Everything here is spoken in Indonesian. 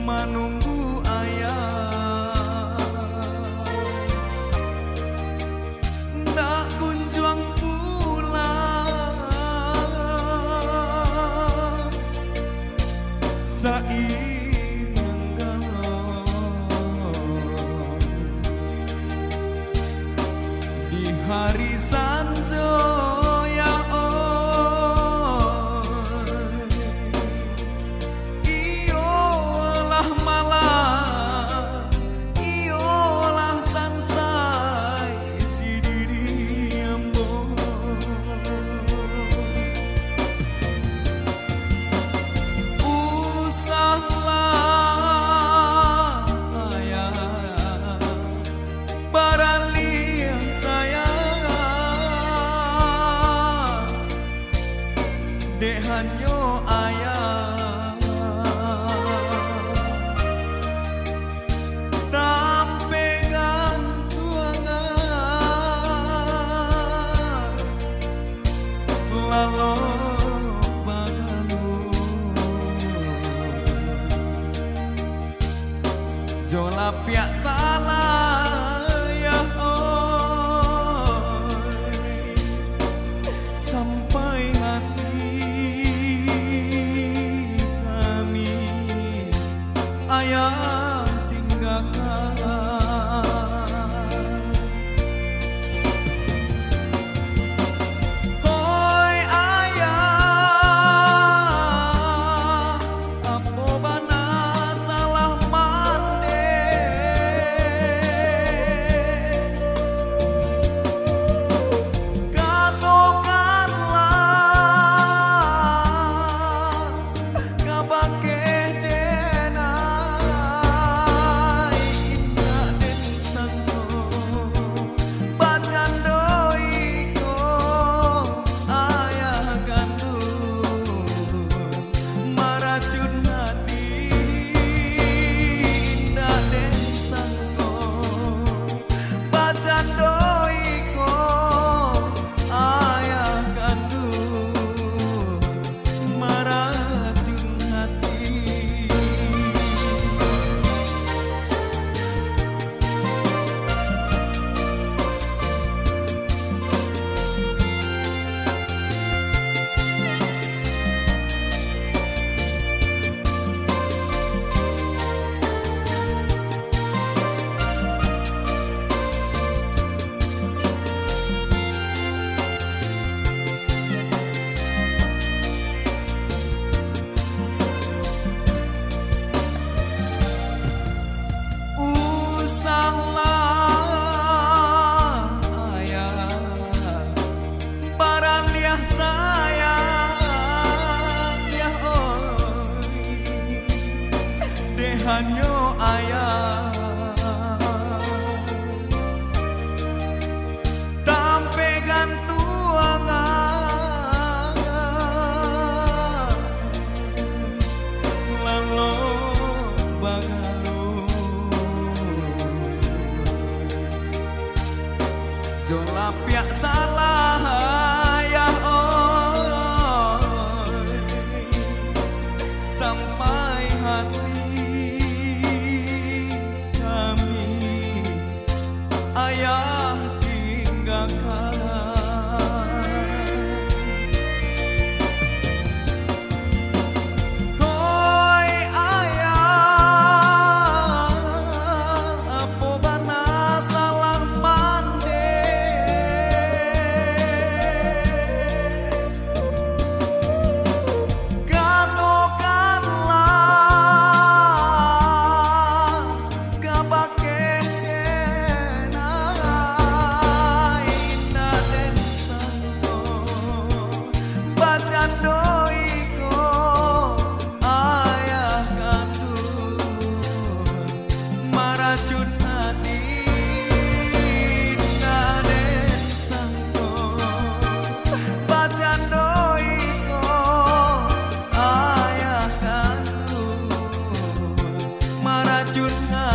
menunggu ayah ndak kunjung pulang seiring di hari sanjoya iyolah malam iyolah sansai si diri ambo usahlah ayah barali saya dehanyo ayah tampegan tuangan lalu bagalu jola piak salah ya oi sampai hati kami ayah tinggalkan hoi ayah apo bana salah mande katokanlah kabake denai indah den sangko bacandoi ko ayah gandul maracun hati indah den sangko bacandoi ko ayah gandul maracun hati. Usahlah ayah baraliah sayang ya oi dehanyo ayah tampegan tuangan lalu bagalu jola piak salah ya oi sampai hati kami ayah tinggalkan hoi ayah apo bana salah mande katokanlah kabake denai indah den sangko bacandoi ko ayah gandul maracun hati indah den sangko bacandoi ko ayah gandul maracun hati.